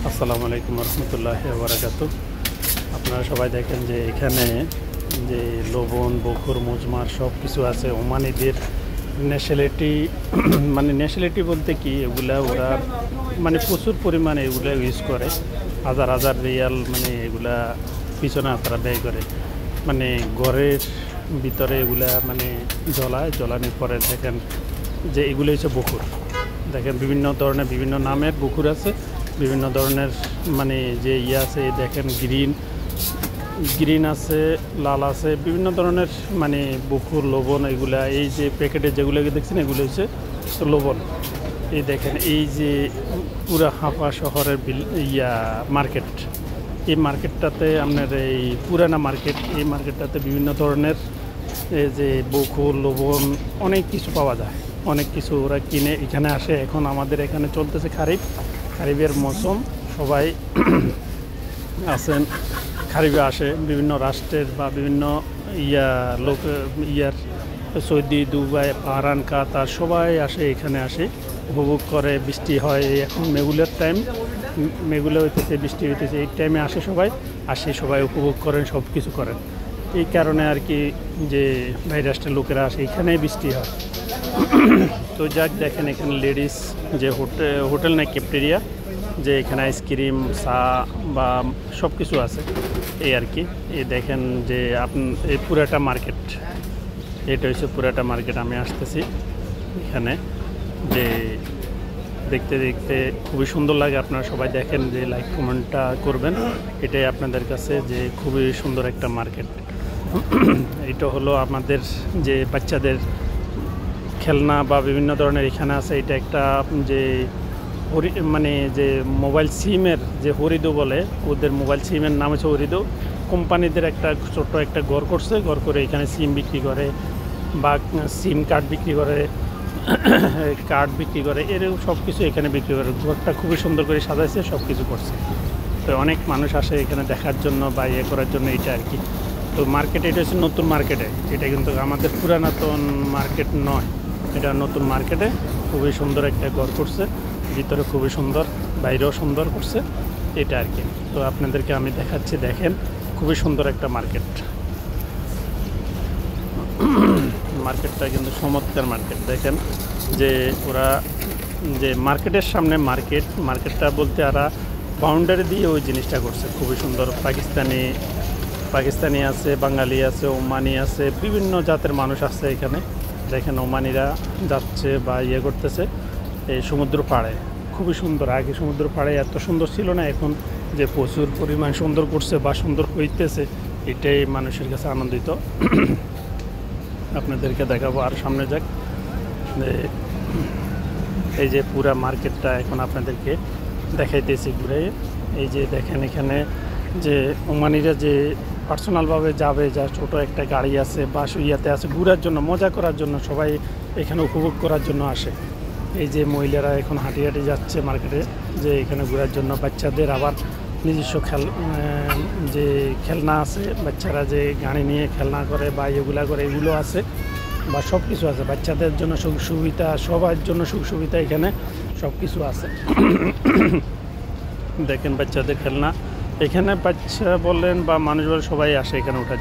আসসালামু আলাইকুম রহমতুল্লাহি ওয়া বারাকাতুহু। আপনারা সবাই দেখেন যে এখানে যে লবণ বখুর মুজমার সব কিছু আছে। ওমানিদের ন্যাশনালিটি মানে ন্যাশনালিটি বলতে কি, এগুলা ওরা মানে প্রচুর পরিমাণে এগুলা ইউজ করে। হাজার হাজার রিয়াল মানে এগুলা পিছনে তারা ব্যয় করে। মানে ঘরের ভিতরে এগুলা মানে জ্বলানোর পরে দেখেন যে এগুলো হচ্ছে বখুর। দেখেন বিভিন্ন ধরনের বিভিন্ন নামের বখুর আছে, বিভিন্ন ধরনের মানে যে আছে দেখেন গ্রিন আছে, লাল আছে, বিভিন্ন ধরনের মানে বখুর লবণ এগুলা। এই যে প্যাকেটে যেগুলোকে দেখছেন এগুলো হচ্ছে লবণ। এই দেখেন এই যে পুরা হাঁপা শহরের মার্কেট, এই মার্কেটটাতে আপনার এই পুরানা মার্কেট, এই মার্কেটটাতে বিভিন্ন ধরনের এই যে বখুর লবণ অনেক কিছু পাওয়া যায়। অনেক কিছু ওরা কিনে এখানে আসে। এখন আমাদের এখানে চলতেছে খারিফের মৌসুম, সবাই আছেন খারিফে আসে বিভিন্ন রাষ্ট্রের বা বিভিন্ন সৌদি, দুবাই, বাহরাইন, কাতার সবাই আসে, এখানে আসে উপভোগ করে। বৃষ্টি হয় এখন মেগুলের টাইম, মেগুলে হইতেছে, বৃষ্টি হইতেছে, এই টাইমে আসে সবাই উপভোগ করেন, সব কিছু করেন। এই কারণে আর কি যে বাইরের রাষ্ট্রের লোকেরা আসে, এখানেই বৃষ্টি হয়। তো যাক দেখেন এখানে লেডিস যে হোটেল নাই ক্যাফেটেরিয়া, যে এখানে আইসক্রিম চা বা সব কিছু আছে এই আর কি। এই দেখেন যে এই পুরাটা মার্কেট, এটা হচ্ছে পুরাটা মার্কেট। আমি আসতেছি এখানে, যে দেখতে দেখতে খুবই সুন্দর লাগে। আপনারা সবাই দেখেন, যে লাইক কমেন্টটা করবেন, এটাই আপনাদের কাছে যে খুবই সুন্দর একটা মার্কেট। এটা হলো আমাদের যে বাচ্চাদের খেলনা বা বিভিন্ন ধরনের এখানে আছে। এটা একটা যে মানে যে মোবাইল সিমের যে হরিদু বলে, ওদের মোবাইল সিমের নাম হচ্ছে হরিদু। কোম্পানিদের একটা ছোট্ট একটা ঘর করছে, ঘর করে এখানে সিম বিক্রি করে বা সিম কার্ড বিক্রি করে, এরকম সব কিছু এখানে বিক্রি করে। ঘরটা খুবই সুন্দর করে সাজাইছে, সব কিছু করছে। তো অনেক মানুষ আসে এখানে দেখার জন্য বা করার জন্য, এটা আর কি। তো মার্কেট এটা হচ্ছে নতুন মার্কেটে, এটা কিন্তু আমাদের পুরাতন মার্কেট নয়, এটা নতুন মার্কেটে খুবই সুন্দর একটা ঘর করছে, ভিতরে খুবই সুন্দর, বাইরেও সুন্দর করছে, এটা আর কি। তো আপনাদেরকে আমি দেখাচ্ছি, দেখেন খুবই সুন্দর একটা মার্কেটটা কিন্তু চমৎকার মার্কেট। দেখেন যে ওরা যে মার্কেটের সামনে মার্কেটটা বলতে ওরা বাউন্ডারি দিয়ে ওই জিনিসটা করছে, খুবই সুন্দর। পাকিস্তানি আছে, বাঙালি আছে, ওমানি আছে, বিভিন্ন জাতের মানুষ আছে এখানে। দেখেন ওমানিরা যাচ্ছে বা করতেছে এই সমুদ্র পাড়ে, খুবই সুন্দর। আগে সমুদ্র পাড়ে এত সুন্দর ছিল না, এখন যে প্রচুর পরিমাণ সুন্দর করছে বা সুন্দর হইতেছে, এটাই মানুষের কাছে আনন্দিত। আপনাদেরকে দেখাবো আর সামনে যাক। এই যে পুরা মার্কেটটা এখন আপনাদেরকে দেখাইতেছি ঘুরে। এই যে দেখেন এখানে যে ওমানিরা যে পার্সোনালভাবে যাবে, যা ছোট একটা গাড়ি আছে বা আছে ঘোরার জন্য, মজা করার জন্য, সবাই এখানে উপভোগ করার জন্য আসে। এই যে মহিলারা এখন হাঁটি যাচ্ছে মার্কেটে, যে এখানে ঘোরার জন্য। বাচ্চাদের আবার নিজস্ব যে খেলনা আছে, বাচ্চারা যে গাড়ি নিয়ে খেলনা করে বা এগুলা করে, এগুলো আছে বা সব কিছু আছে। বাচ্চাদের জন্য সুখ সুবিধা, সবার জন্য সুখ সুবিধা এখানে সব কিছু আছে। দেখেন বাচ্চাদের খেলনা, এখানে বাচ্চা বলেন বা মানুষ বলেন সবাই আসে এখানে ওঠার।